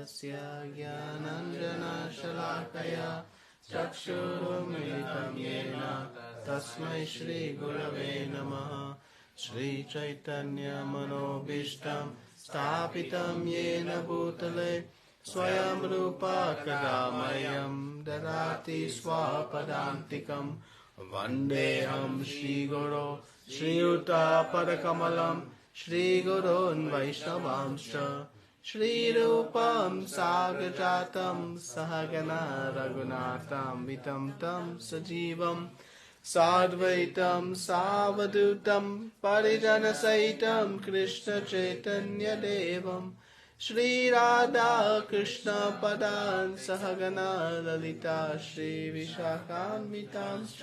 तस्य ज्ञानाञ्जनशलाकया चक्षुरुन्मिलितं येन तस्मै श्रीगुरवे नमः। श्रीचैतन्यमनोभीष्टं स्थापितं येन भूतले स्वयं रूपा कदा मह्यं ददाति स्वपदान्तिकं। वन्देऽहं श्रीगुरो श्रीयुतपदकमलं श्रीगुरोन् वैष्णवांश्च श्रीरूपं साग्रजातं सहगना रघुनाथान्वितं तं सजीवं साद्वैतं सावधूतं परिजनसहितं कृष्णचैतन्यदेवं श्रीराधा कृष्णपदान् सहगना ललिता श्रीविशाखान्वितांश्च।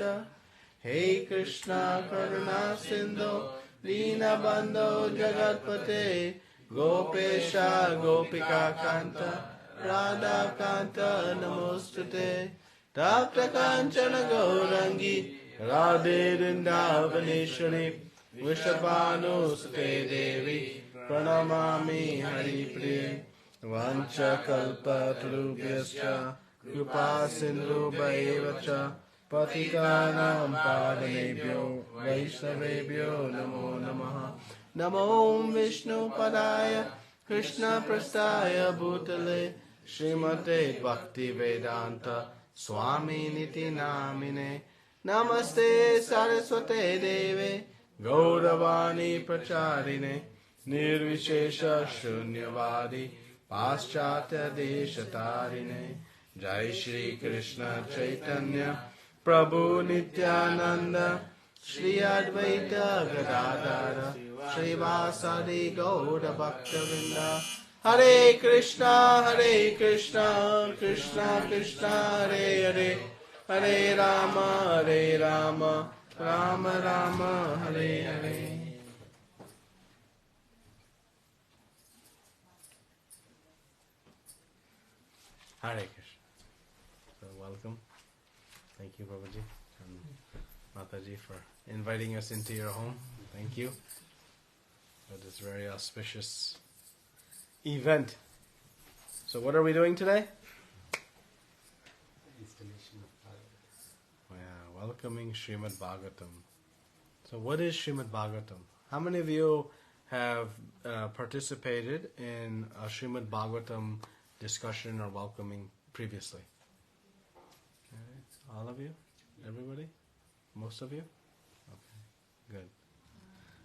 हे कृष्णा करुणा सिन्धो दीनबन्धो जगत्पते गोपेशा गोपिकान्त राधाकान्त नमोस्तुते। तप्त काञ्चन गौरङ्गी राधे वृन्दावनेश्वरी वृषभानुसुते देवी प्रणमामि हरिप्रिये। वाञ्छकल्पतरुभ्यश्च कृपा सिन्धुभ्यैव च पतितानां पावनेभ्यो वैष्णवेभ्यो नमो नमः। नमो विष्णुपदाय कृष्णप्रस्थाय भूतले श्रीमते भक्तिवेदान्त स्वामिनिति नामिने। नमस्ते सरस्वते देवे गौरवाणी प्रचारिणे निर्विशेष शून्यवादी पाश्चात्य देशतारिणे। जय श्री कृष्ण चैतन्य प्रभु नित्यानंद श्री अद्वैत गदाधर श्रीवासादि गौर भक्तवृंद। हरे Krishna Krishna Krishna Hare Hare Hare Ram Ram Ram Hare Hare. Hare Krishna. So welcome. Thank you, Babaji and Mataji, for inviting us into your home. Thank you for this very auspicious event. So what are we doing today? Installation of Bhagavatam. Yeah, welcoming Srimad Bhagavatam. So what is Srimad Bhagavatam? How many of you have participated in a Srimad Bhagavatam discussion or welcoming previously? Okay. All of you? Everybody? Most of you? Okay, good.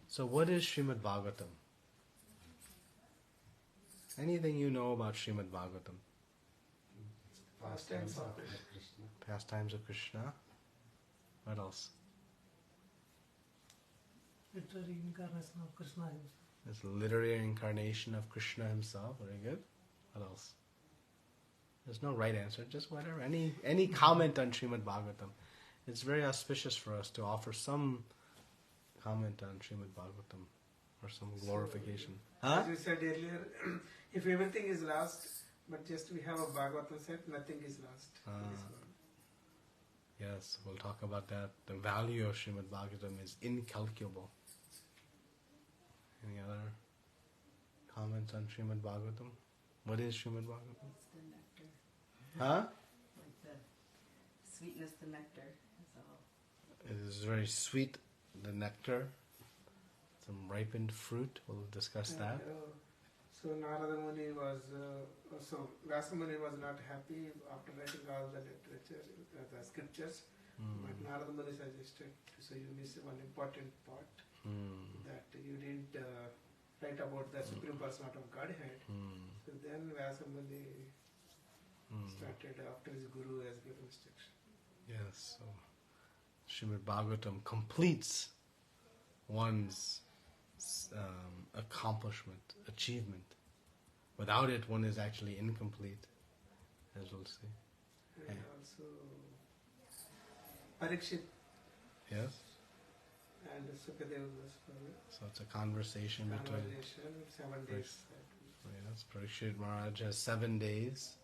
So what is Srimad Bhagavatam? Anything you know about Srimad Bhagavatam? Pastimes of Krishna. Pastimes of Krishna. What else? Literary incarnation of Krishna himself. It's a literary incarnation of Krishna himself. Very good. What else? There's no right answer, just whatever. Any comment on Srimad Bhagavatam. It's very auspicious for us to offer some comment on Srimad Bhagavatam or some glorification. Huh? As you said earlier, if everything is lost, but just we have a Bhagavatam set, nothing is lost. in this world. Yes, we'll talk about that. The value of Srimad Bhagavatam is incalculable. Any other comments on Srimad Bhagavatam? What is Srimad Bhagavatam? It's the nectar. Huh? Like the sweetness, the nectar. That's all. It is very sweet, the nectar. Some ripened fruit. We'll discuss that. So Narada Muni was, so Vyasa Muni was not happy after writing all the literature, the scriptures. But Narada Muni suggested, so you miss one important part, that you didn't write about the Supreme Personality of Godhead. So then Vyasa Muni started after his Guru has given instruction. Yes, so Srimad Bhagavatam completes one's accomplishment, achievement. Without it, one is actually incomplete, as we'll see. And also Parikshit Yes? and Sukadeva Goswami. So it's a conversation between... Conversation, 7 days. Yes, Parikshit Maharaj has 7 days.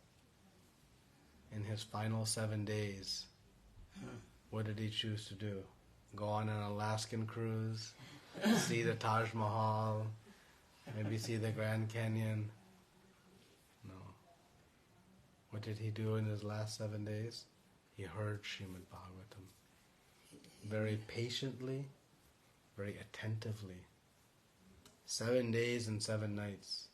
In his final 7 days, what did he choose to do? Go on an Alaskan cruise, see the Taj Mahal, maybe see the Grand Canyon? No. What did he do in his last 7 days? He heard Srimad Bhagavatam very patiently, very attentively. 7 days and 7 nights.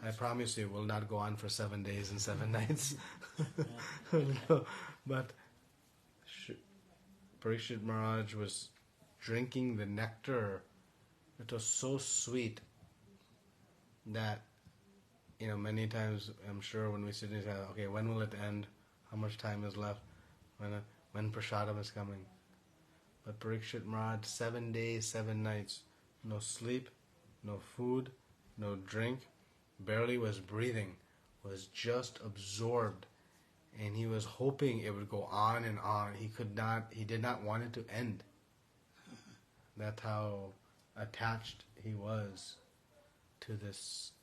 I promise you, it will not go on for 7 days and 7 nights. No, but Parikshit Maharaj was drinking the nectar. It was so sweet that, many times I'm sure when we sit and say, okay, when will it end? How much time is left? When prasadam is coming? But Parikshit Maharaj, 7 days, 7 nights, no sleep, no food, no drink, barely was breathing, was just absorbed, and he was hoping it would go on and on. He did not want it to end. That's how attached he was to this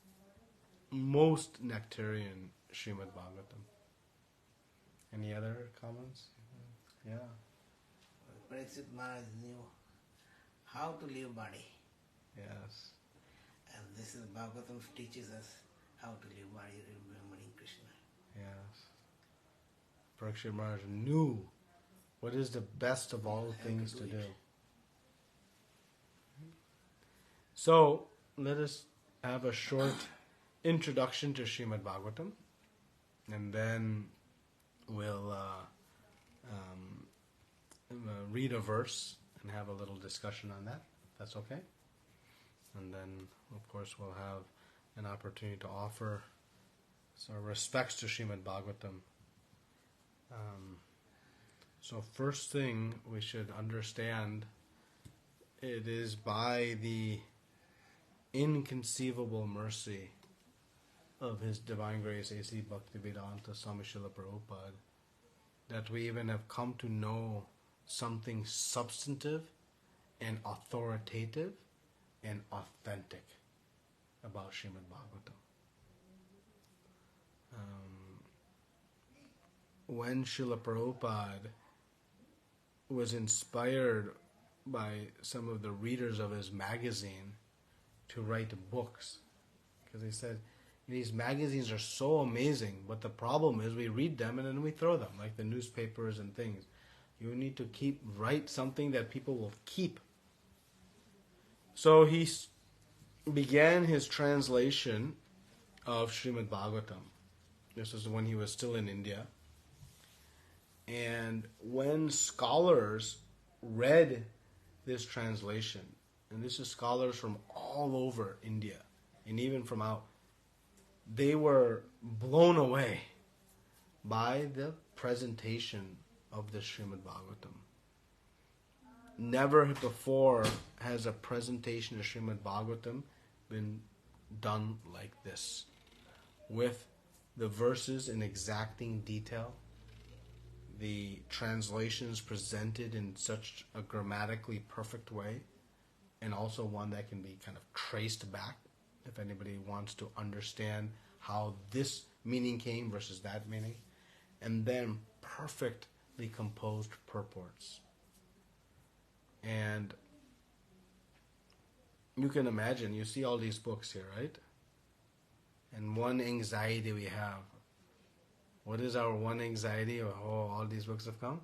most nectarian Srimad Bhagavatam. Any other comments? Yeah. Parikshit Maharaj knew how to live body. Yes. And this is Bhagavatam teaches us how to live body remembering Krishna. Yes. Parikshit Maharaj knew what is the best of all things to do. So, let us have a short introduction to Srimad Bhagavatam, and then we'll read a verse and have a little discussion on that. That's okay? And then, of course, we'll have an opportunity to offer our respects to Srimad Bhagavatam. So first thing we should understand, it is by the inconceivable mercy of His Divine Grace A.C. Bhaktivedanta Swami Srila Prabhupada that we even have come to know something substantive and authoritative and authentic about Srimad Bhagavatam. When Srila Prabhupada was inspired by some of the readers of his magazine to write books, because he said, these magazines are so amazing, but the problem is we read them and then we throw them, like the newspapers and things. You need to write something that people will keep. So he began his translation of Srimad Bhagavatam. This was when he was still in India. And when scholars read this translation, and this is scholars from all over India, and even from out, they were blown away by the presentation of the Srimad Bhagavatam. Never before has a presentation of Srimad Bhagavatam been done like this, with the verses in exacting detail, the translations presented in such a grammatically perfect way, and also one that can be kind of traced back if anybody wants to understand how this meaning came versus that meaning, and then perfectly composed purports. And you can imagine, you see all these books here, right? And one anxiety we have. What is our one anxiety of how all these books have come?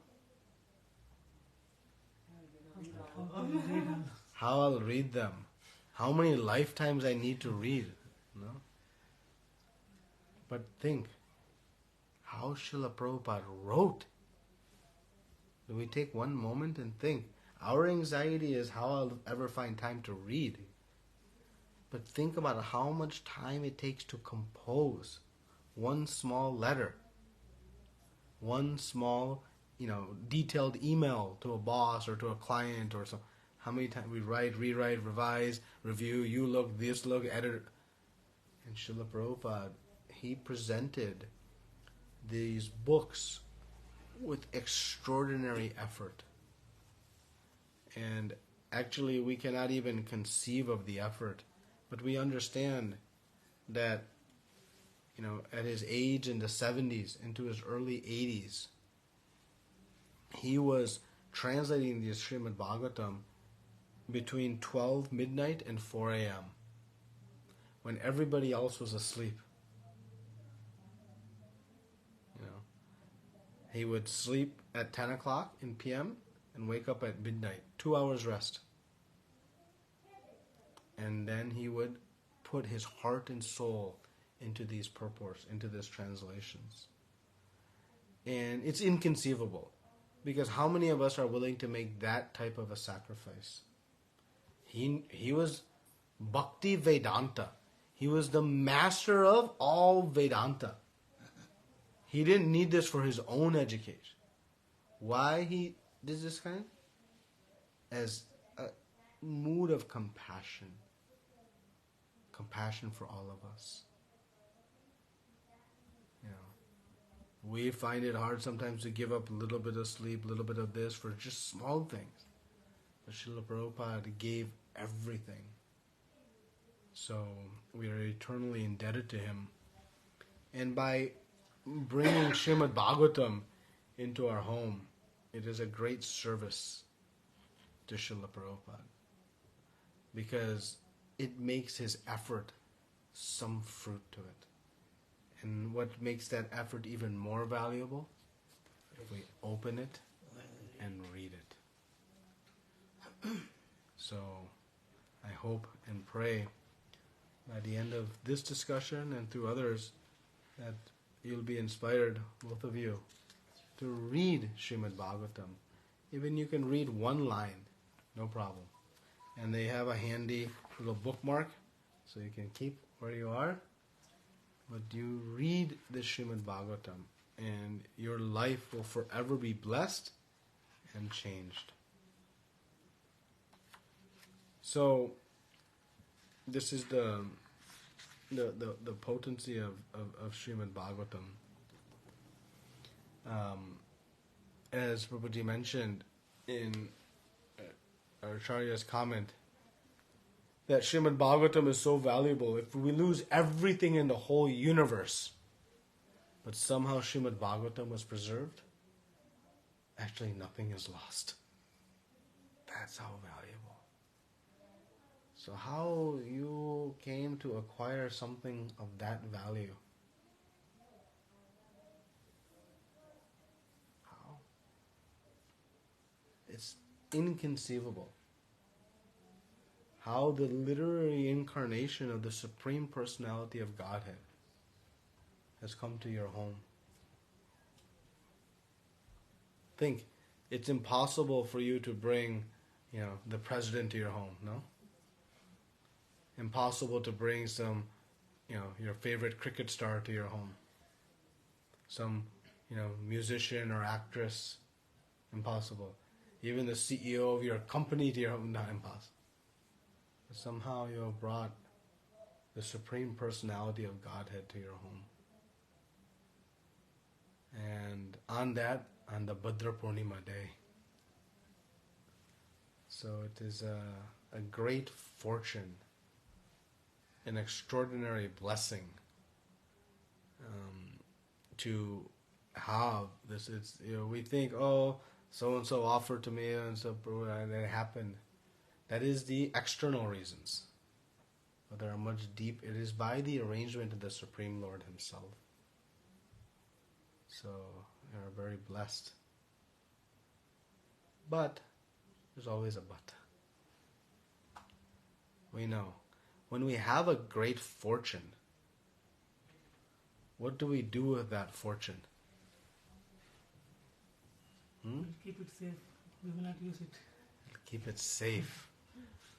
How I'll read them. How many lifetimes I need to read. No? But think, how Srila Prabhupada wrote. Do we take one moment and think? Our anxiety is how I'll ever find time to read. But think about how much time it takes to compose one small letter. One small, detailed email to a boss or to a client or so. How many times we write, rewrite, revise, review, you look, this look, edit. And Srila Prabhupada, he presented these books with extraordinary effort. And actually we cannot even conceive of the effort. But we understand that, at his age in the 70s, into his early 80s, he was translating the Srimad Bhagavatam between 12 midnight and 4 a.m. when everybody else was asleep. He would sleep at 10 o'clock in PM and wake up at midnight. 2 hours rest. And then he would put his heart and soul into these purports, into these translations. And it's inconceivable, because how many of us are willing to make that type of a sacrifice? He was Bhakti Vedanta. He was the master of all Vedanta. He didn't need this for his own education. Why he did this kind? As a mood of compassion. Compassion for all of us. You know, we find it hard sometimes to give up a little bit of sleep, a little bit of this for just small things. But Srila Prabhupada gave everything. So we are eternally indebted to him. And by bringing Srimad Bhagavatam into our home, it is a great service to Srila Prabhupada, because it makes his effort some fruit to it. And what makes that effort even more valuable? If we open it and read it. So I hope and pray by the end of this discussion and through others that you'll be inspired, both of you, to read Srimad Bhagavatam. Even you can read one line, no problem. And they have a handy little bookmark, so you can keep where you are. But you read the Srimad Bhagavatam, and your life will forever be blessed and changed. So, this is the potency of Srimad Bhagavatam. As Prabhuji mentioned in Acharya's comment, that Srimad Bhagavatam is so valuable. If we lose everything in the whole universe, but somehow Srimad Bhagavatam was preserved, actually nothing is lost. That's how valuable. So how you came to acquire something of that value? How? It's inconceivable. How the literary incarnation of the Supreme Personality of Godhead has come to your home. Think, it's impossible for you to bring, the president to your home, no? Impossible to bring some, your favorite cricket star to your home. Some, musician or actress. Impossible. Even the CEO of your company to your home, not impossible. But somehow you have brought the Supreme Personality of Godhead to your home. And on the Bhadra Purnima day. So it is a great fortune, an extraordinary blessing to have this. It's, we think, so and so offered to me and it happened. That is the external reasons. But there are much deep. It is by the arrangement of the Supreme Lord Himself. So you are very blessed. But there's always a but. We know when we have a great fortune, what do we do with that fortune? We'll keep it safe. We will not use it. Keep it safe.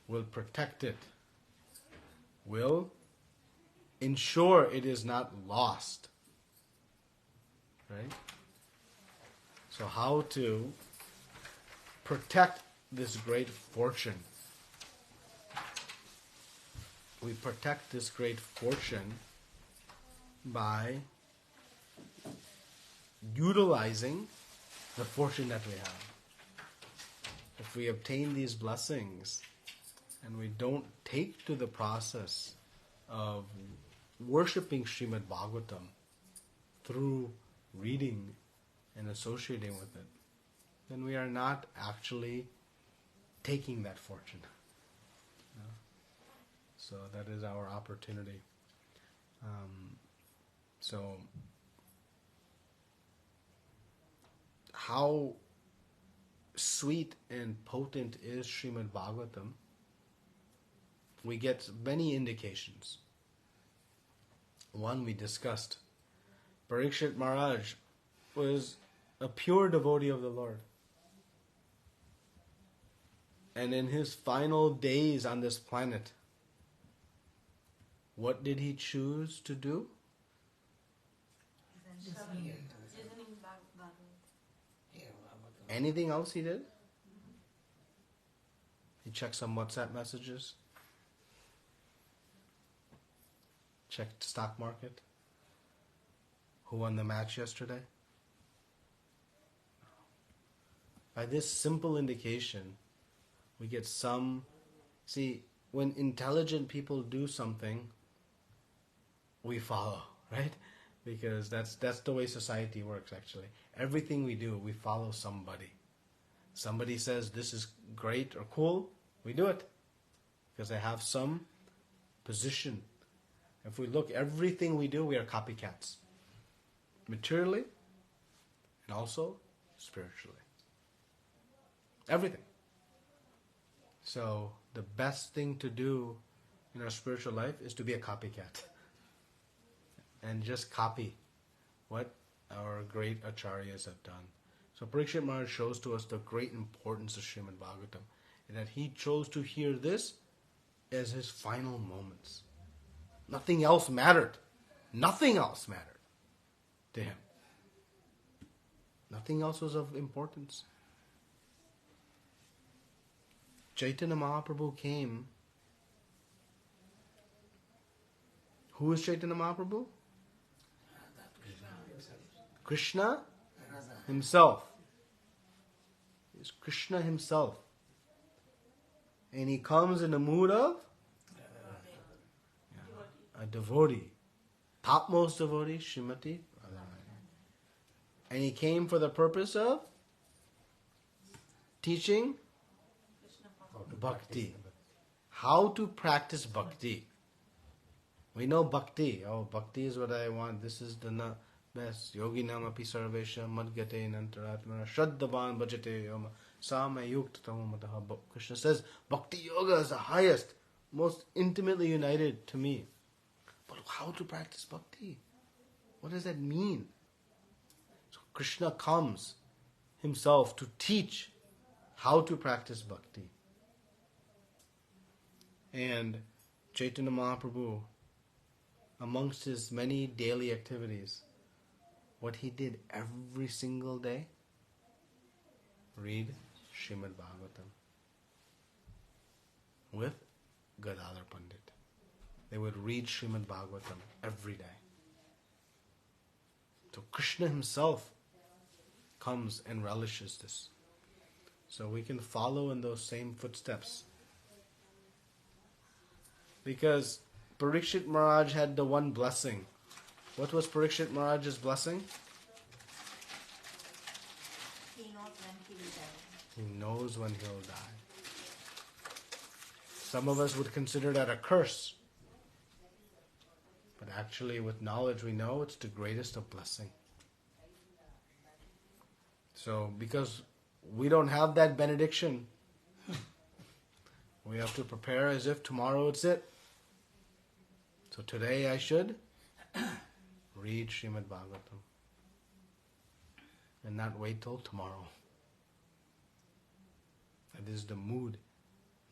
We'll protect it. We'll ensure it is not lost. Right? So how to protect this great fortune? We protect this great fortune by utilizing the fortune that we have. If we obtain these blessings and we don't take to the process of worshipping Srimad Bhagavatam through reading and associating with it, then we are not actually taking that fortune. So that is our opportunity. how sweet and potent is Srimad Bhagavatam, we get many indications. One we discussed. Parikshit Maharaj was a pure devotee of the Lord. And in his final days on this planet, what did he choose to do? Anything else he did? He checked some WhatsApp messages. Checked stock market. Who won the match yesterday? By this simple indication, we get some... See, when intelligent people do something, we follow, right? Because that's the way society works, actually. Everything we do, we follow somebody. Somebody says this is great or cool, we do it. Because they have some position. If we look, everything we do, we are copycats. Materially, and also spiritually. Everything. So, the best thing to do in our spiritual life is to be a copycat. And just copy what our great acharyas have done. So Parikshit Maharaj shows to us the great importance of Srimad Bhagavatam, and that he chose to hear this as his final moments. Nothing else mattered. Nothing else mattered to him. Nothing else was of importance. Chaitanya Mahaprabhu came. Who is Chaitanya Mahaprabhu? Krishna himself. It's Krishna himself. And he comes in the mood of a devotee. Topmost devotee, Srimati. And he came for the purpose of teaching bhakti. How to practice bhakti. We know bhakti. Oh, bhakti is what I want. This is the best. Yogi namapi sarvesha madgate nantaratmana shraddhavan bhajate yoma sama yukta tamamataha. Krishna says bhakti yoga is the highest, most intimately united to me. But how to practice bhakti? What does that mean? So Krishna comes himself to teach how to practice bhakti. And Chaitanya Mahaprabhu, amongst his many daily activities, what he did every single day, read Srimad Bhagavatam with Gadadhar Pandit. They would read Srimad Bhagavatam every day. So Krishna himself comes and relishes this. So we can follow in those same footsteps. Because Parikshit Maharaj had the one blessing. What was Parikshit Maharaj's blessing? He knows when he will die. He knows when he'll die. Some of us would consider that a curse. But actually, with knowledge, we know it's the greatest of blessing. So, because we don't have that benediction, we have to prepare as if tomorrow it's it. So today I should read Srimad Bhagavatam and not wait till tomorrow. That is the mood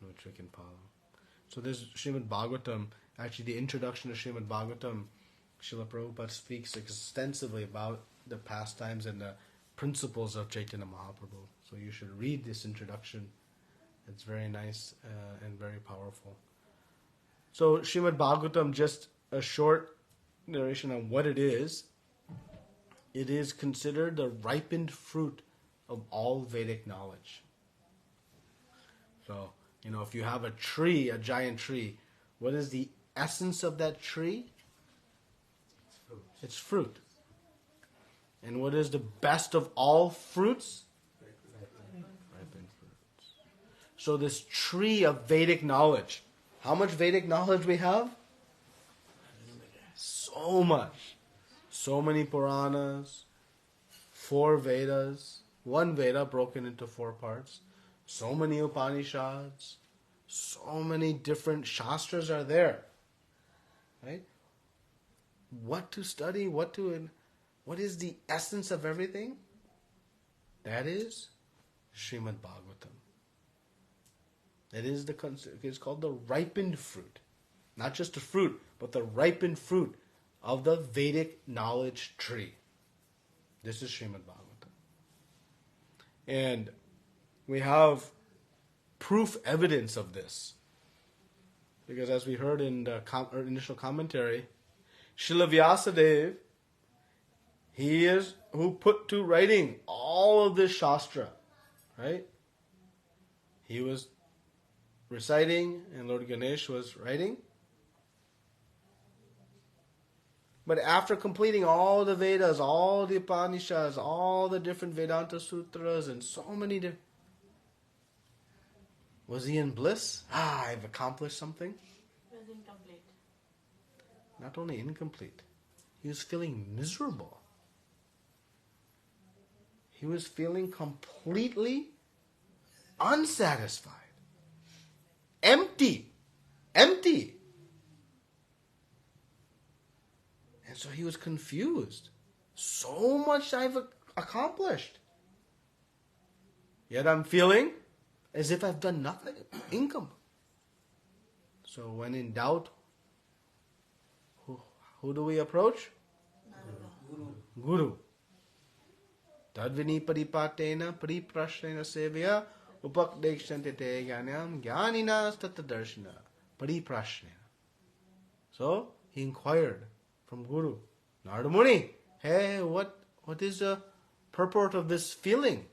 in which we can follow. So this Srimad Bhagavatam, actually the introduction to Srimad Bhagavatam, Srila Prabhupada speaks extensively about the pastimes and the principles of Chaitanya Mahaprabhu. So you should read this introduction. It's very nice and very powerful. So Srimad Bhagavatam, just a short narration on what it is. It is considered the ripened fruit of all Vedic knowledge. So, if you have a tree, a giant tree, what is the essence of that tree? It's fruit. And what is the best of all fruits? Ripened fruits. So this tree of Vedic knowledge, how much Vedic knowledge we have? So much. So many Puranas, 4 Vedas, one Veda broken into 4 parts, so many Upanishads, so many different Shastras are there. Right? What to study, what is the essence of everything? That is Srimad Bhagavatam. That is it's called the ripened fruit. Not just the fruit, but the ripened fruit of the Vedic knowledge tree. This is Srimad Bhagavatam. And we have proof evidence of this. Because as we heard in the initial commentary, Srila Vyasadeva, he is who put to writing all of this Shastra. Right? He was reciting and Lord Ganesh was writing. But after completing all the Vedas, all the Upanishads, all the different Vedanta Sutras and so many different... Was he in bliss? I've accomplished something. It was incomplete. Not only incomplete, he was feeling miserable. He was feeling completely unsatisfied. Empty. And so he was confused. So much I've accomplished. Yet I'm feeling as if I've done nothing. Income. So when in doubt, who do we approach? Guru. Tadvini paripatena pariprashrena sevya upakdekshante te jnanam jnaninas tatadarshana pariprashrena. So he inquired from Guru, Narada Muni, hey, what is the purport of this feeling?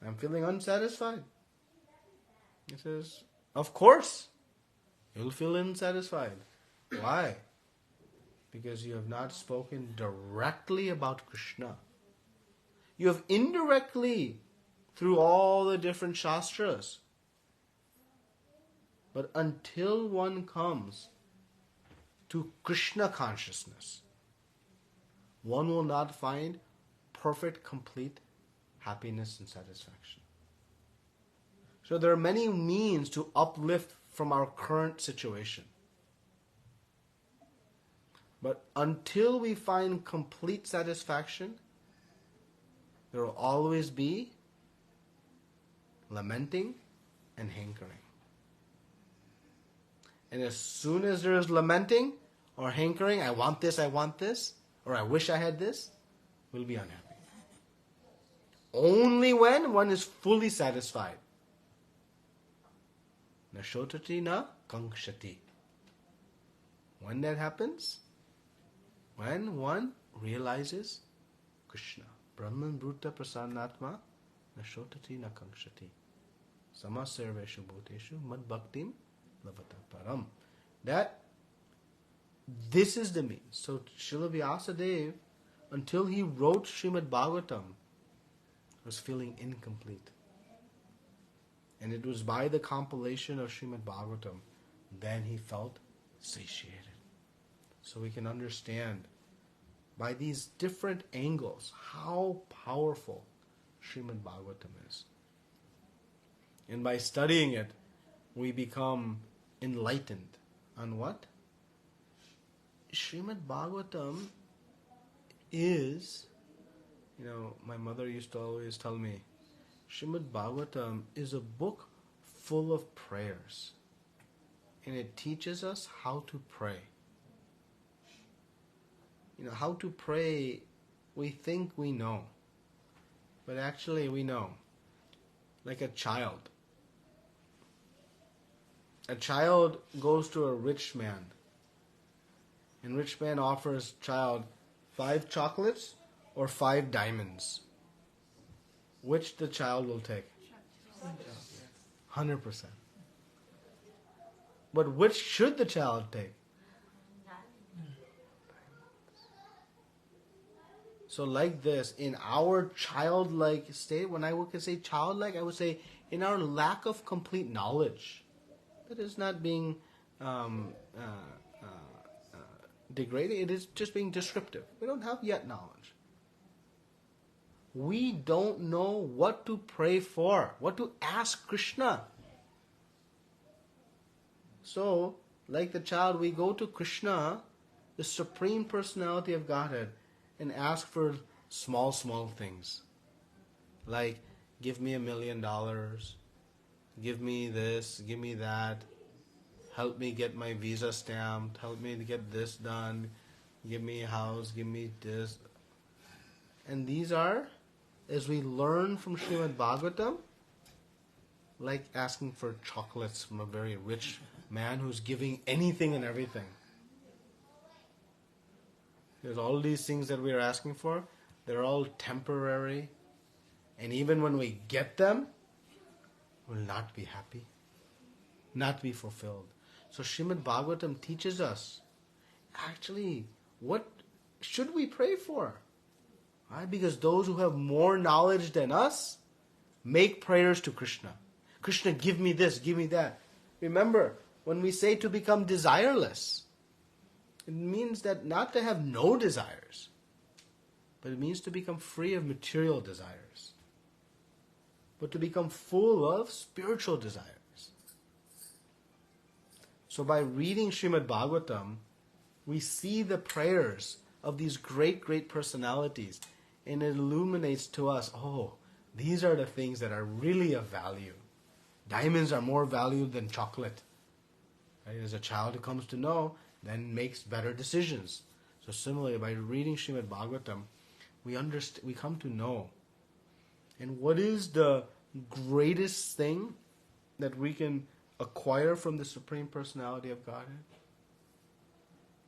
I'm feeling unsatisfied. He says, of course, you'll feel unsatisfied. Why? Because you have not spoken directly about Krishna. You have indirectly, through all the different Shastras. But until one comes to Krishna consciousness, one will not find perfect, complete happiness and satisfaction. So there are many means to uplift from our current situation. But until we find complete satisfaction, there will always be lamenting and hankering. And as soon as there is lamenting or hankering, I want this, or I wish I had this, we'll be unhappy. Only when one is fully satisfied. Na shotati na kankshati. When that happens, when one realizes Krishna. Brahman Bhuta Prasanatma na shotati na kankshati. Sama sarveshu bhuteshu mad bhaktim lavata param. That this is the means. So Srila Vyasadeva, until he wrote Srimad Bhagavatam, was feeling incomplete. And it was by the compilation of Srimad Bhagavatam then he felt satiated. So we can understand by these different angles how powerful Srimad Bhagavatam is. And by studying it, we become enlightened on what? Srimad Bhagavatam is, my mother used to always tell me, Srimad Bhagavatam is a book full of prayers. And it teaches us how to pray. How to pray, we think we know. But actually we know. Like a child. A child goes to a rich man. And rich man offers child 5 chocolates or 5 diamonds. Which the child will take? 100%. But which should the child take? So like this, in our childlike state, when I would say childlike, I would say in our lack of complete knowledge. That is not being degrading, it is just being descriptive. We don't have yet knowledge. we don't know what to pray for, what to ask Krishna. So, like the child, we go to Krishna, the Supreme Personality of Godhead, and ask for small things. Like, give me $1 million, give me this, give me that, help me get my visa stamped, help me to get this done, give me a house, give me this. And these are, as we learn from Srimad Bhagavatam, like asking for chocolates from a very rich man who's giving anything and everything. There's all these things that we are asking for. They're all temporary. And even when we get them, we'll not be happy, not be fulfilled. So Srimad Bhagavatam teaches us, actually, what should we pray for? Right? Because those who have more knowledge than us make prayers to Krishna. Krishna, give me this, give me that. Remember, when we say to become desireless, it means that not to have no desires, but it means to become free of material desires, but to become full of spiritual desires. So by reading Srimad Bhagavatam, we see the prayers of these great personalities, and it illuminates to us, oh, these are the things that are really of value. Diamonds are more valued than chocolate. Right? As a child who comes to know, then makes better decisions. So similarly, by reading Srimad Bhagavatam, we come to know. And what is the greatest thing that we can acquire from the Supreme Personality of Godhead?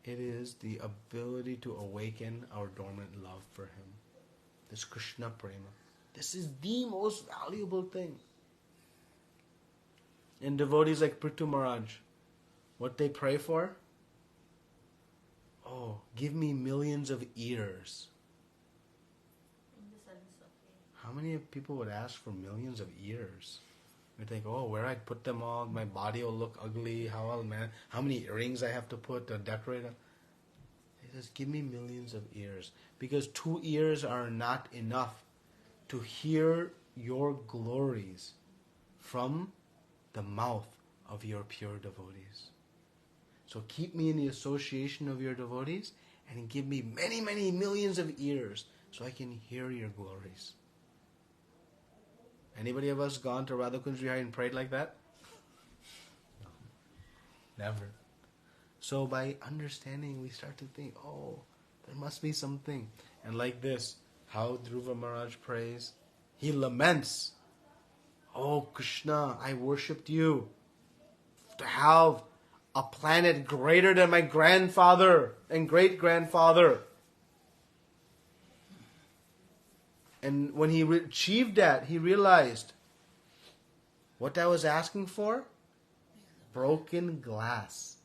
It is the ability to awaken our dormant love for Him. This Krishna Prema. This is the most valuable thing. And devotees like Prithu Maharaj, what they pray for? Oh, give me millions of ears. How many people would ask for millions of ears? We think, oh, where I'd put them all, my body will look ugly, how many earrings I have to put to decorate them. He says, give me millions of ears. Because 2 ears are not enough to hear your glories from the mouth of your pure devotees. So keep me in the association of your devotees and give me many millions of ears so I can hear your glories. Anybody of us gone to Radha Kunj Vihar and prayed like that? No. Never. So by understanding, we start to think, oh, there must be something. And like this, how Dhruva Maharaj prays, he laments, oh Krishna, I worshipped you to have a planet greater than my grandfather and great-grandfather. And when he achieved that, he realized what I was asking for? Broken glass.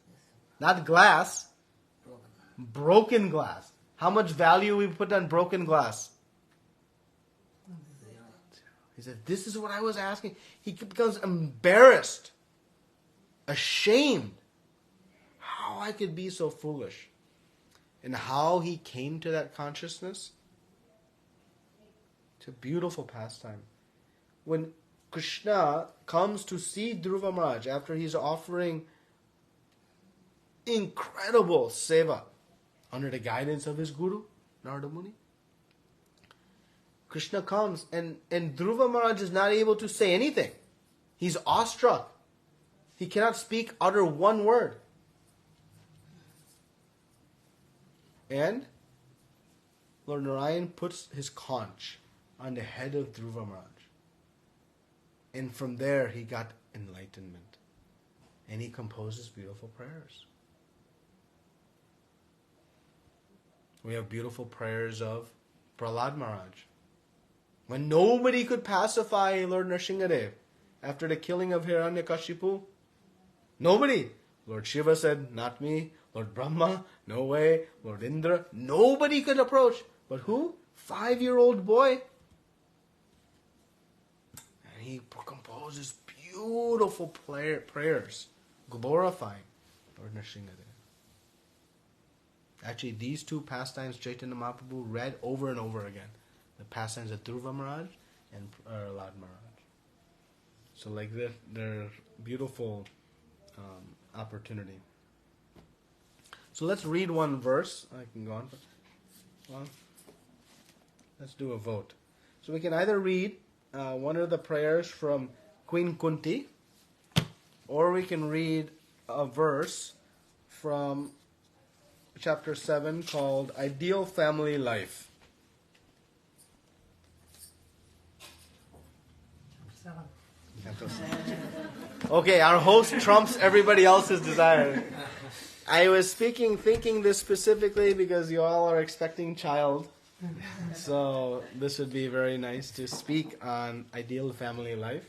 Not glass. Broken glass. How much value we put on broken glass? He said, this is what I was asking. He becomes embarrassed, ashamed. How I could be so foolish. And how he came to that consciousness? It's a beautiful pastime. When Krishna comes to see Dhruva Maharaj after he's offering incredible seva under the guidance of his guru, Narada Muni, Krishna comes and Dhruva Maharaj is not able to say anything. He's awestruck. He cannot utter one word. And Lord Narayan puts his conch on the head of Dhruva Maharaj. And from there he got enlightenment. And he composes beautiful prayers. We have beautiful prayers of Prahlad Maharaj. When nobody could pacify Lord Nrsimhadev after the killing of Hiranyakashipu, nobody. Lord Shiva said, not me. Lord Brahma, no way. Lord Indra, nobody could approach. But who? 5-year-old boy. And he composes beautiful prayers glorifying Lord Nrsimhadev. Actually, these two pastimes Chaitanya Mahaprabhu read over and over again. the pastimes of Dhruva Maharaj and Prahlad Maharaj. So like they're beautiful opportunity. So let's read one verse. I can go on. Well, let's do a vote. So we can either read one of the prayers from Queen Kunti, or we can read a verse from chapter 7 called Ideal Family Life. 7. Okay, our host trumps everybody else's desire. I was thinking this specifically because you all are expecting child. So this would be very nice to speak on ideal family life.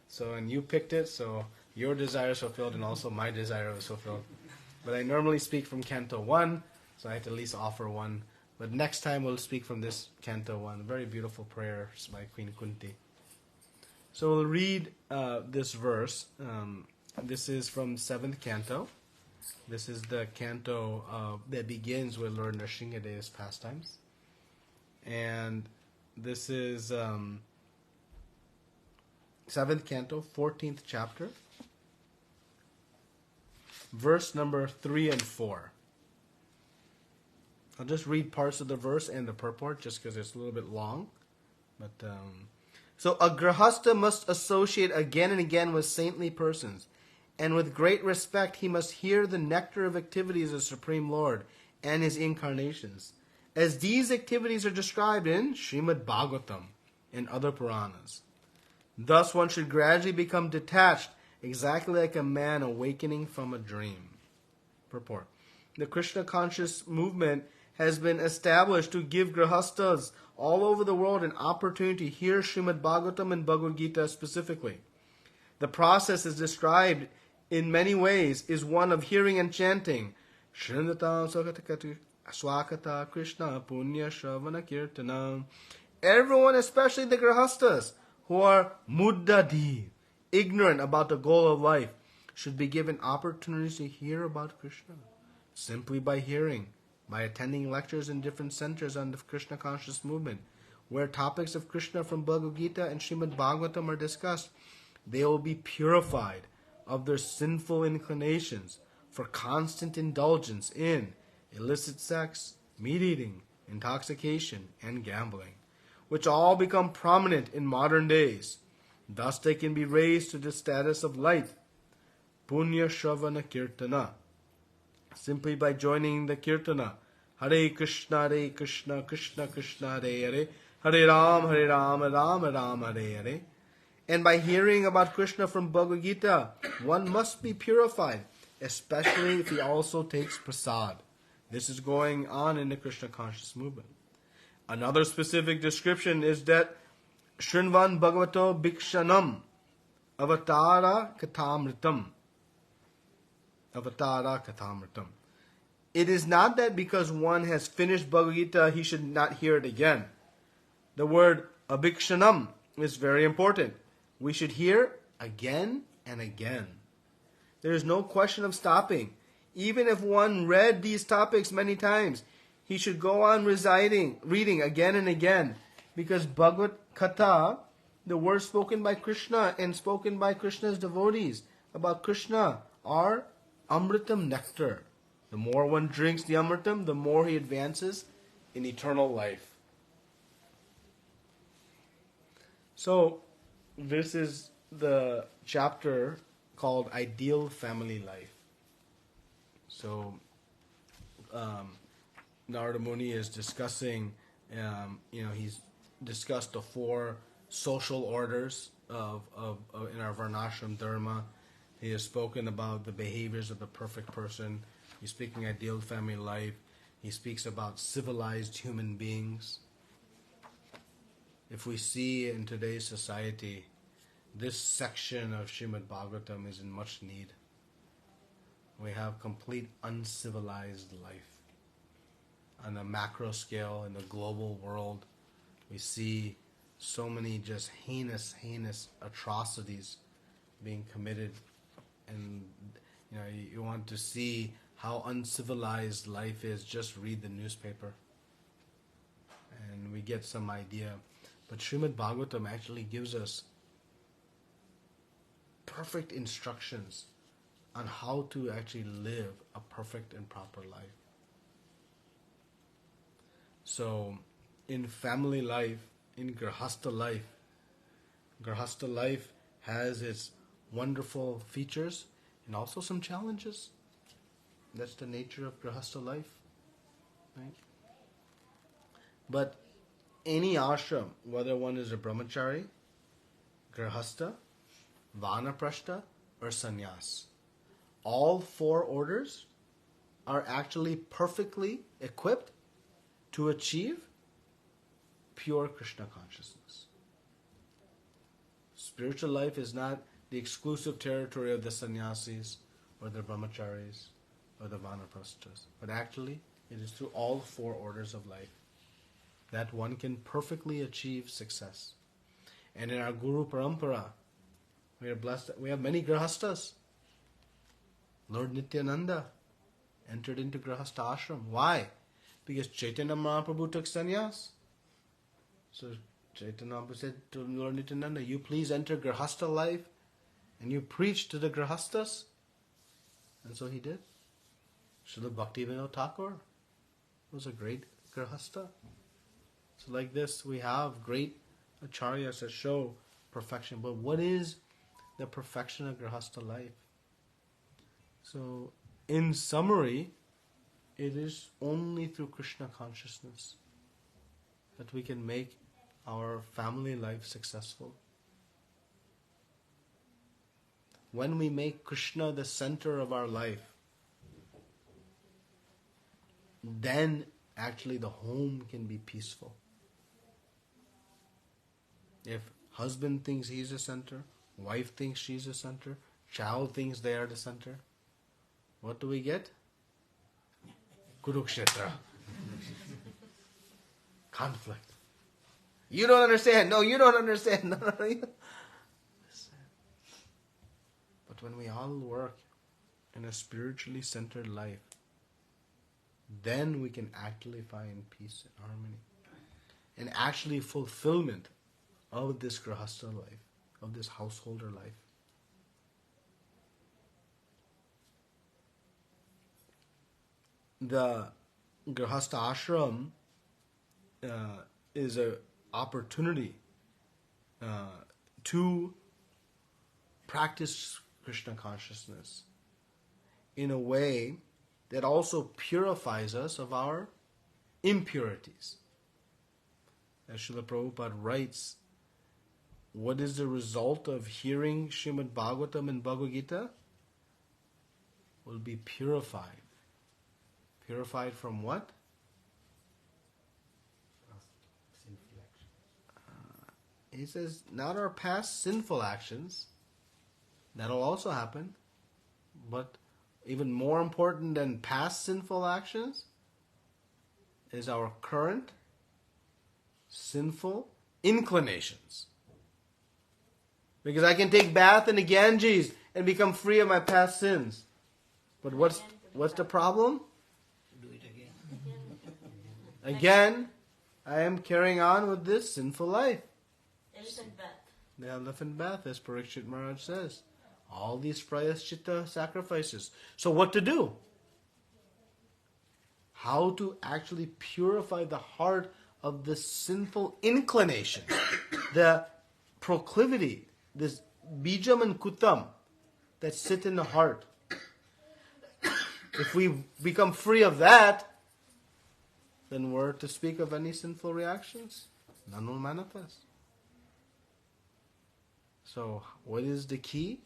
So, and you picked it, so your desire is fulfilled and also my desire was fulfilled. But I normally speak from Canto 1, so I have to at least offer one. But next time we'll speak from this Canto 1. Very beautiful prayers by Queen Kunti. So we'll read this verse. This is from 7th Canto. This is the canto that begins with Lord Nrsingadeva's pastimes. And this is 7th Canto, 14th chapter, verse number 3 and 4. I'll just read parts of the verse and the purport just because it's a little bit long. But so a grahasta must associate again and again with saintly persons, and with great respect he must hear the nectar of activities of Supreme Lord and his incarnations, as these activities are described in Srimad Bhagavatam and other Puranas. Thus one should gradually become detached, exactly like a man awakening from a dream. Purport. The Krishna conscious movement has been established to give grahastas all over the world an opportunity to hear Srimad Bhagavatam and Bhagavad Gita specifically. The process is described in many ways is one of hearing and chanting Shrindatam Swakata Krishna Punya Shravana Kirtanam. Everyone, especially the grahastas who are muddadi, ignorant about the goal of life, should be given opportunities to hear about Krishna simply by hearing, by attending lectures in different centers on the Krishna conscious movement, where topics of Krishna from Bhagavad Gita and Srimad Bhagavatam are discussed. They will be purified of their sinful inclinations for constant indulgence in illicit sex, meat eating, intoxication, and gambling, which all become prominent in modern days. Thus they can be raised to the status of light, Punya Shravana Kirtana, simply by joining the Kirtana, Hare Krishna, Krishna Krishna, Hare Hare, Hare Ram, Ram Ram, Hare Hare. And by hearing about Krishna from Bhagavad Gita, one must be purified, especially if he also takes prasad. This is going on in the Krishna conscious movement. Another specific description is that Shrinvan Bhagavato Bhikshanam Avatara Kathamritam. Avatara Kathamritam. It is not that because one has finished Bhagavad Gita, he should not hear it again. The word abhikshanam is very important. We should hear again and again. There is no question of stopping. Even if one read these topics many times, he should go on reading again and again, because Bhagavad Katha, the words spoken by Krishna and spoken by Krishna's devotees about Krishna, are Amritam nectar. The more one drinks the Amritam, the more he advances in eternal life. So, this is the chapter called Ideal Family Life. So, Narada Muni is discussing, he's discussed the 4 social orders of in our Varnashram Dharma. He has spoken about the behaviors of the perfect person. He's speaking ideal family life. He speaks about civilized human beings. If we see in today's society, this section of Srimad Bhagavatam is in much need. We have complete uncivilized life. On a macro scale, in the global world, we see so many just heinous atrocities being committed. And you want to see how uncivilized life is, just read the newspaper. and we get some idea. But Srimad Bhagavatam actually gives us perfect instructions on how to actually live a perfect and proper life. So, in family life, in Grahastha life has its wonderful features and also some challenges. That's the nature of Grahastha life, right? But any ashram, whether one is a brahmachari, Grahastha, Vanaprastha, or sannyas, all four orders are actually perfectly equipped to achieve pure Krishna consciousness. Spiritual life is not the exclusive territory of the sannyasis or the brahmacharis or the vanaprasthas, but actually it is through all four orders of life that one can perfectly achieve success. And in our Guru Parampara, we are blessed that we have many grahastas. Lord Nityananda entered into Grahastha ashram. Why? Because Chaitanya Mahaprabhu took sannyas. So Chaitanya Mahaprabhu said to Lord Nityananda, you please enter Grahastha life and you preach to the Grahastas. And so he did. Srila Bhaktivinoda Thakur was a great Grahastha. So like this, we have great acharyas that show perfection. But what is the perfection of Grahastha life? So, in summary, it is only through Krishna consciousness that we can make our family life successful. When we make Krishna the center of our life, then actually the home can be peaceful. If husband thinks he's the center, wife thinks she's the center, child thinks they are the center, what do we get? Kurukshetra. Conflict. You don't understand. No, you don't understand. No. But when we all work in a spiritually centered life, then we can actually find peace and harmony. And actually fulfillment of this grahastha life, of this householder life. The grahastha ashram is an opportunity to practice Krishna consciousness in a way that also purifies us of our impurities. As Srila Prabhupada writes, what is the result of hearing Srimad Bhagavatam and Bhagavad Gita? Will be purified. Purified from what? He says, not our past sinful actions. That'll also happen. But even more important than past sinful actions is our current sinful inclinations. Because I can take bath in the Ganges and become free of my past sins. But what's the problem? Do it again. Again, I am carrying on with this sinful life. Elephant bath. The elephant bath, as Parikshit Maharaj says. All these prayaschitta sacrifices. So what to do? How to actually purify the heart of the sinful inclination, the proclivity, this bijam and kutam that sit in the heart. If we become free of that, then we're to speak of any sinful reactions. None will manifest. So, what is the key?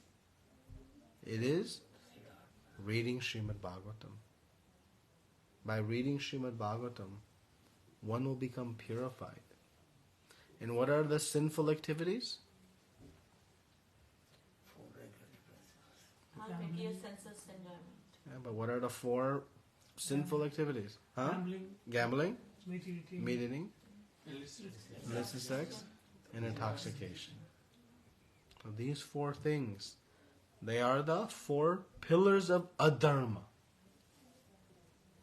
It is reading Srimad Bhagavatam. By reading Srimad Bhagavatam, one will become purified. And what are the sinful activities? Harmony, senses, enjoyment. Yeah, but what are the four sinful activities? Huh? Gambling, meat eating, meat eating, illicit sex, and intoxication. So these four things, they are the four pillars of adharma.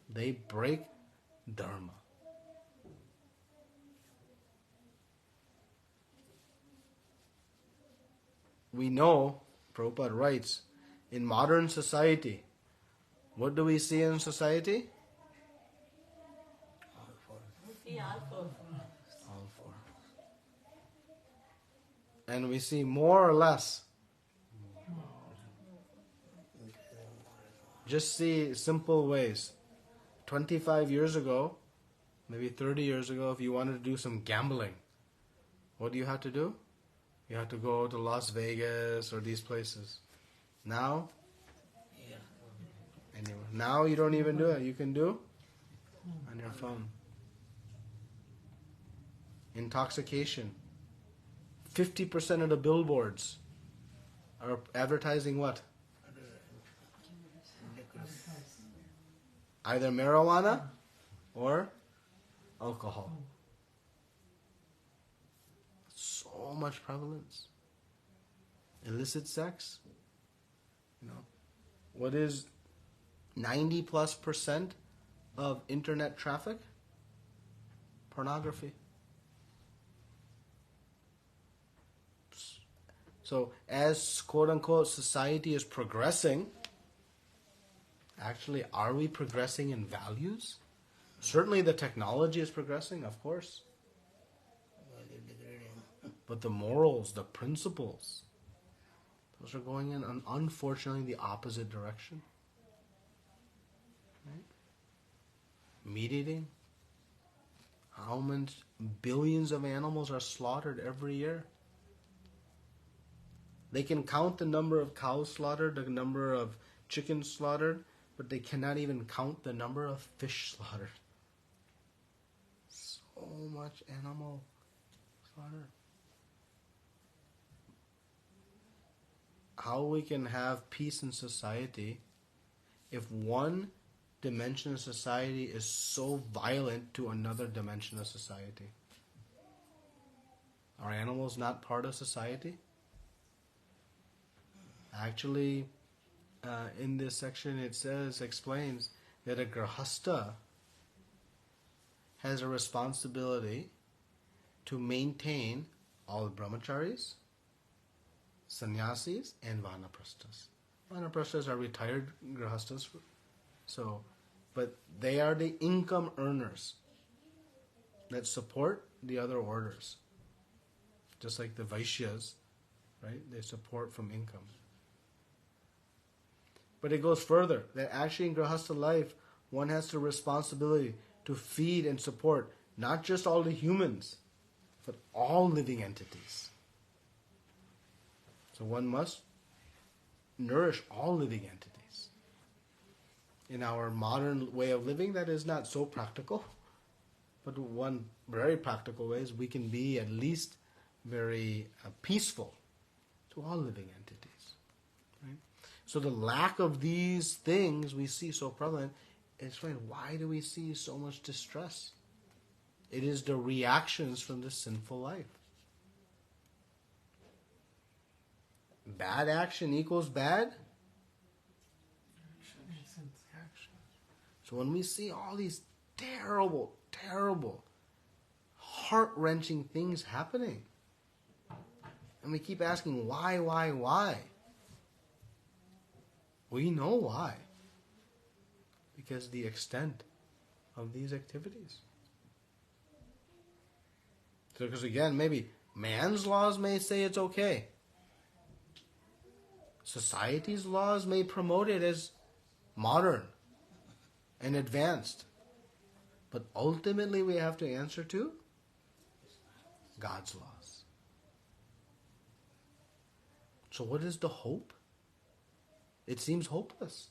They break dharma. we know, Prabhupada writes, in modern society, what do we see in society? All four. All four. And we see more or less. Just see simple ways. 25 years ago, maybe 30 years ago, if you wanted to do some gambling, what do you have to do? You have to go to Las Vegas or these places. Now, Yeah. anyway, now you don't even do it. You can do on your phone. Intoxication. 50% of the billboards are advertising what? Either marijuana or alcohol. So much prevalence. Illicit sex. You know, what is 90+% of internet traffic? Pornography. So as quote unquote society is progressing, actually, are we progressing in values? Certainly the technology is progressing, of course. Value degrading. But the morals, the principles, those are going in unfortunately the opposite direction. Right? Meat eating. How many billions of animals are slaughtered every year? They can count the number of cows slaughtered, the number of chickens slaughtered, but they cannot even count the number of fish slaughtered. So much animal slaughter. How we can have peace in society if one dimension of society is so violent to another dimension of society? Are animals not part of society? Actually, in this section it explains that a grahastha has a responsibility to maintain all brahmacharis, sannyasis, and vanaprasthas. Vanaprasthas are retired grahasthas, but they are the income earners that support the other orders. Just like the Vaishyas, right? They support from income. But it goes further, that actually in Grahastha life, one has the responsibility to feed and support not just all the humans, but all living entities. So one must nourish all living entities. In our modern way of living, that is not so practical. But one very practical way is we can be at least very peaceful to all living entities. Right? So the lack of these things we see so prevalent, explain why do we see so much distress? It is the reactions from this sinful life. Bad action equals bad action. So when we see all these terrible, terrible, heart-wrenching things happening, and we keep asking why? We know why. Because the extent of these activities. So, because again, maybe man's laws may say it's okay. Society's laws may promote it as modern and advanced. But ultimately we have to answer to God's laws. So what is the hope? It seems hopeless.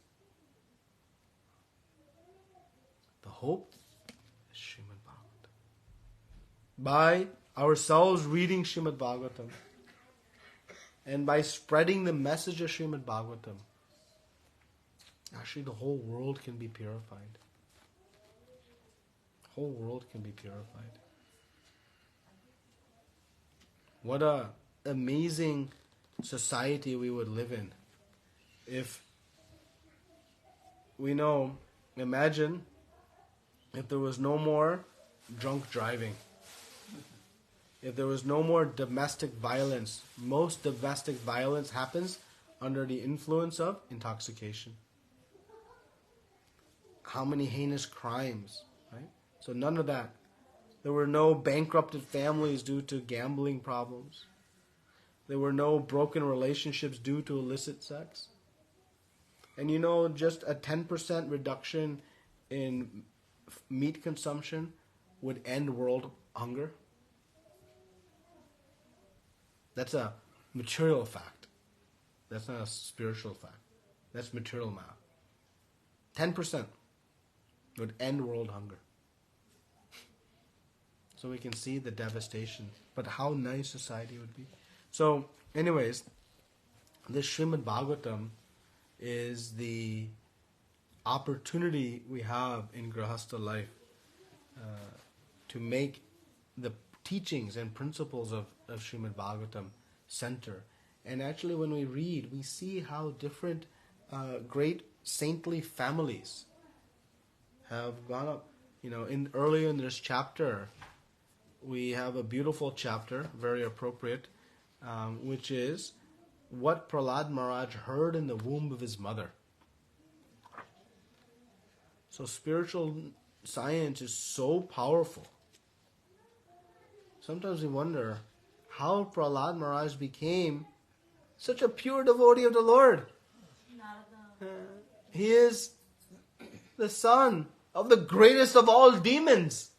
The hope is Srimad Bhagavatam. By ourselves reading Srimad Bhagavatam and by spreading the message of Srimad Bhagavatam, actually the whole world can be purified. The whole world can be purified. What an amazing society we would live in if we know, imagine if there was no more drunk driving. if there was no more domestic violence, most domestic violence happens under the influence of intoxication. How many heinous crimes, right? So none of that. There were no bankrupted families due to gambling problems. There were no broken relationships due to illicit sex. And just a 10% reduction in meat consumption would end world hunger. That's a material fact. That's not a spiritual fact. That's material math. 10% would end world hunger. So we can see the devastation. But how nice society would be. So, anyways, this Srimad Bhagavatam is the opportunity we have in Grahastha life to make the teachings and principles of Srimad Bhagavatam center. And actually when we read, we see how different great saintly families have gone up. Earlier in this chapter, we have a beautiful chapter, very appropriate, which is what Prahlad Maharaj heard in the womb of his mother. So spiritual science is so powerful. Sometimes we wonder how Prahlad Maharaj became such a pure devotee of the Lord. He is the son of the greatest of all demons.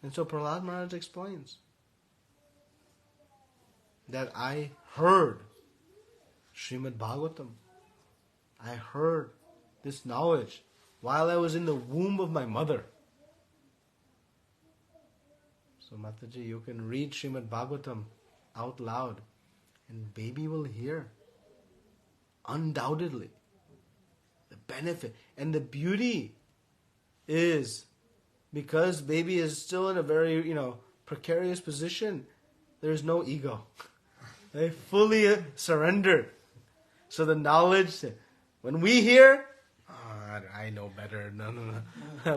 And so Prahlad Maharaj explains that I heard Srimad Bhagavatam. I heard this knowledge while I was in the womb of my mother. So Mataji, you can read Srimad Bhagavatam out loud and baby will hear. Undoubtedly. The benefit and the beauty is because baby is still in a very, precarious position, there is no ego. They fully surrender. So the knowledge, when we hear, I know better. No.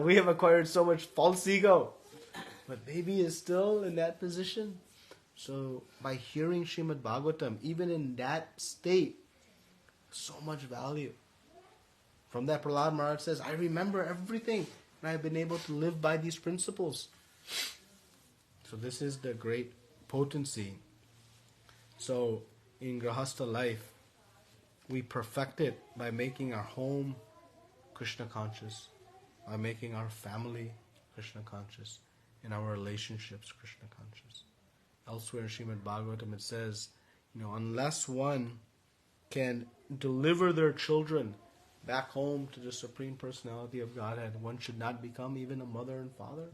We have acquired so much false ego. But baby is still in that position. So by hearing Srimad Bhagavatam, even in that state, so much value. From that, Prahlad Maharaj says, I remember everything. And I've been able to live by these principles. So this is the great potency. So in Grahastha life, we perfect it by making our home Krishna conscious, by making our family Krishna conscious, in our relationships Krishna conscious. Elsewhere in Srimad Bhagavatam it says, unless one can deliver their children back home to the Supreme Personality of Godhead, one should not become even a mother and father.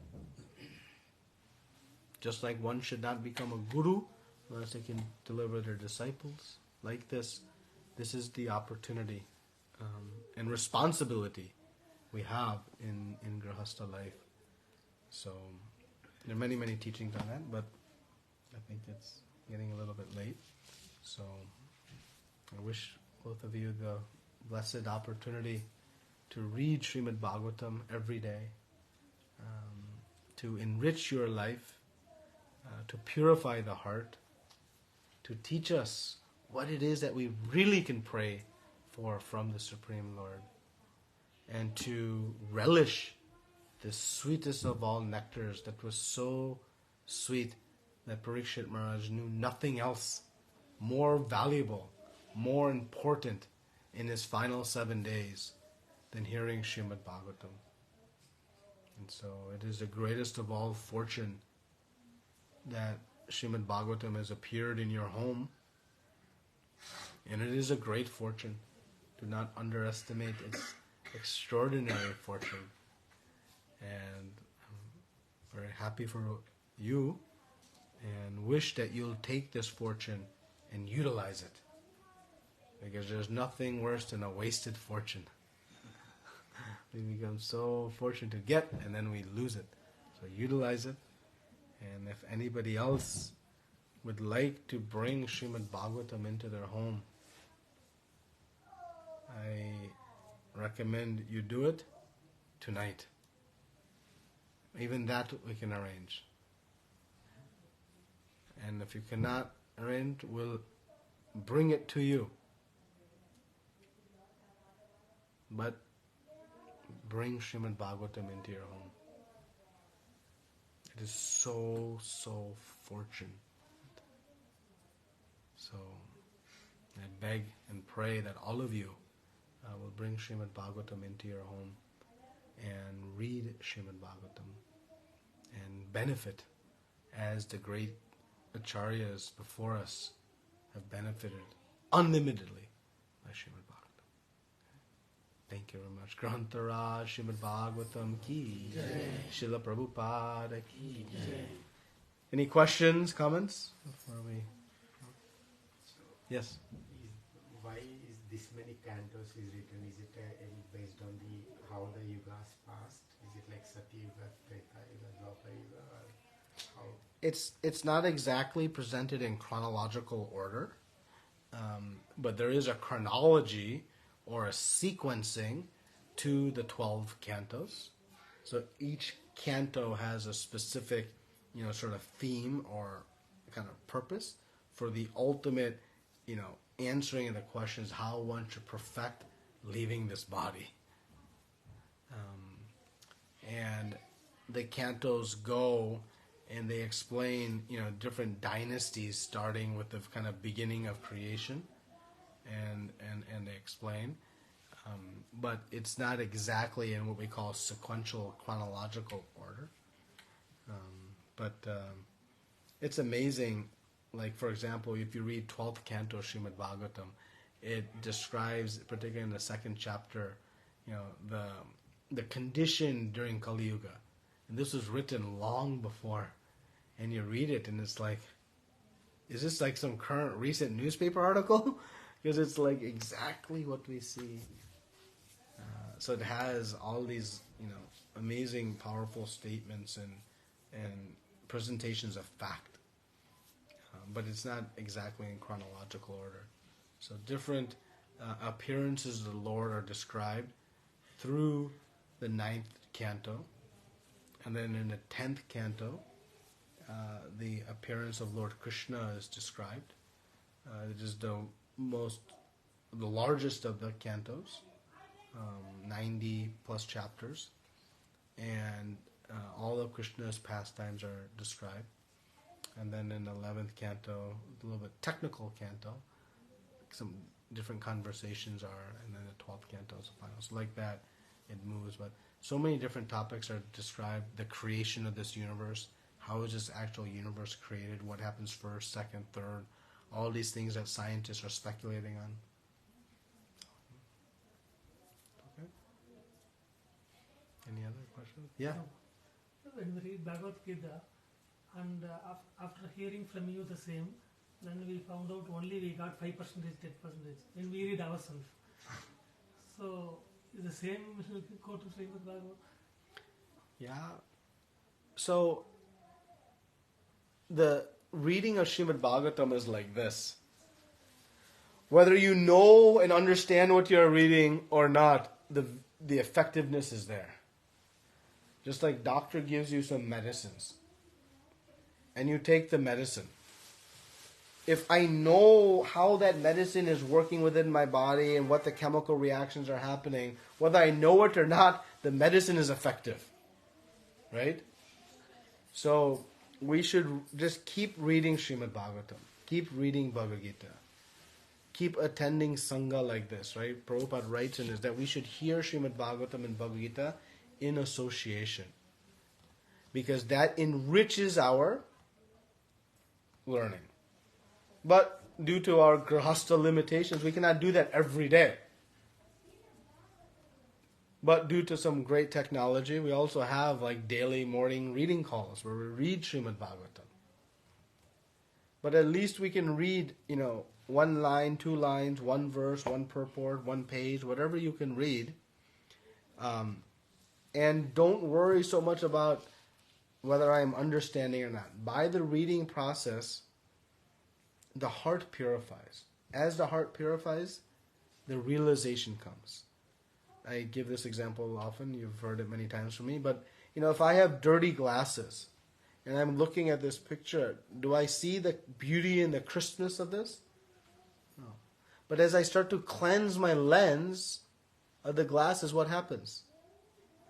Just like one should not become a guru unless they can deliver their disciples. Like this is the opportunity and responsibility we have in Grahastha life. So there are many, many teachings on that, but I think it's getting a little bit late. So I wish both of you the blessed opportunity to read Srimad Bhagavatam every day, to enrich your life, to purify the heart, to teach us what it is that we really can pray for from the Supreme Lord, and to relish the sweetest of all nectars that was so sweet that Parikshit Maharaj knew nothing else more valuable, more important in his final 7 days than hearing Srimad Bhagavatam. And so it is the greatest of all fortune that Srimad Bhagavatam has appeared in your home. And it is a great fortune. Do not underestimate its extraordinary fortune. And I'm very happy for you and wish that you'll take this fortune and utilize it. Because there's nothing worse than a wasted fortune. We become so fortunate to get and then we lose it. So utilize it. And if anybody else would like to bring Srimad Bhagavatam into their home, I recommend you do it tonight. Even that we can arrange. And if you cannot arrange, we'll bring it to you. But bring Srimad Bhagavatam into your home. It is so fortunate. So I beg and pray that all of you will bring Srimad Bhagavatam into your home and read Srimad Bhagavatam and benefit as the great acharyas before us have benefited unlimitedly by Srimad Bhagavatam. Thank you very much. Grantharaj Srimad Bhagavatam ki jai. Srila Prabhupada ki jai. Any questions, comments before we? Yes. Why is this many cantos is written? Is it based on how the yugas passed? Is it like Satya Yuga, Treta Yuga, Dwapara Yuga, or how? It's not exactly presented in chronological order, but there is a chronology or a sequencing to the 12 cantos. So each canto has a specific, sort of theme or kind of purpose for the ultimate, answering the questions how one should perfect leaving this body. And the cantos go and they explain, different dynasties starting with the kind of beginning of creation, and they explain. But it's not exactly in what we call sequential chronological order. But it's amazing. Like, for example, if you read 12th canto Srimad Bhagavatam, it describes, particularly in the second chapter, the condition during Kali Yuga. And this was written long before. And you read it and it's like, is this like some current recent newspaper article? Because it's like exactly what we see. So it has all these, amazing, powerful statements and presentations of fact. But it's not exactly in chronological order. So different appearances of the Lord are described through the 9th canto. And then in the 10th canto, the appearance of Lord Krishna is described. It is the largest of the cantos, 90 plus chapters. And all of Krishna's pastimes are described. And then in the 11th canto, a little bit technical canto, some different conversations are, and then the 12th canto is the final. So like that, it moves. But so many different topics are described. The creation of this universe, how is this actual universe created, what happens first, second, third, all these things that scientists are speculating on. Okay. Any other questions? Yeah. When we read Bhagavad Gita, and after hearing from you the same, then we found out only we got 5%, 10%, when we read ourselves. So, is the same will go to Srimad Bhagavatam? Yeah. So, the reading of Srimad Bhagavatam is like this. Whether you know and understand what you're reading or not, the effectiveness is there. Just like doctor gives you some medicines, and you take the medicine. If I know how that medicine is working within my body and what the chemical reactions are happening, whether I know it or not, the medicine is effective. Right? So we should just keep reading Srimad Bhagavatam. Keep reading Bhagavad Gita. Keep attending Sangha like this, right? Prabhupada writes in this that we should hear Srimad Bhagavatam and Bhagavad Gita in association. Because that enriches our learning. But due to our grahastha limitations, we cannot do that every day. But due to some great technology, we also have like daily morning reading calls where we read Srimad Bhagavatam. But at least we can read, one line, 2 lines, 1 verse, 1 purport, 1 page, whatever you can read. And don't worry so much about whether I am understanding or not. By the reading process, the heart purifies. As the heart purifies, the realization comes. I give this example often. You've heard it many times from me. But, if I have dirty glasses and I'm looking at this picture, do I see the beauty and the crispness of this? No. But as I start to cleanse my lens of the glasses, what happens?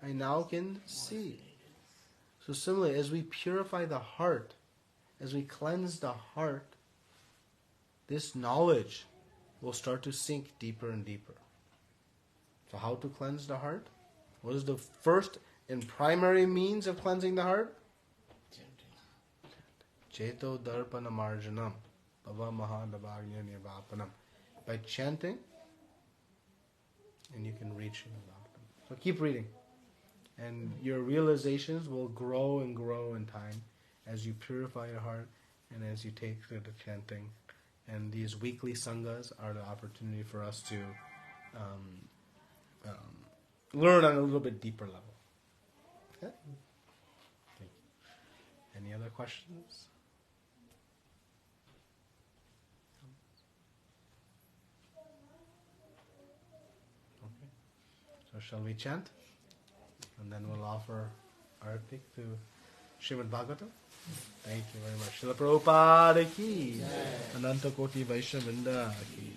I now can see. So similarly, as we purify the heart, as we cleanse the heart, this knowledge will start to sink deeper and deeper. So how to cleanse the heart? What is the first and primary means of cleansing the heart? Cheto darpana marjanam bhava mahadabhagya nivapanam. By chanting, and you can reach Bhagavatam. So keep reading. And your realizations will grow and grow in time as you purify your heart and as you take to the chanting. And these weekly sanghas are the opportunity for us to learn on a little bit deeper level. Okay? Thank you. Any other questions? Okay. So shall we chant? And then we'll offer arati to Srimad Bhagavatam. Thank you very much. Srila Prabhupada ki, Ananta Koti Vaishnavrinda ki.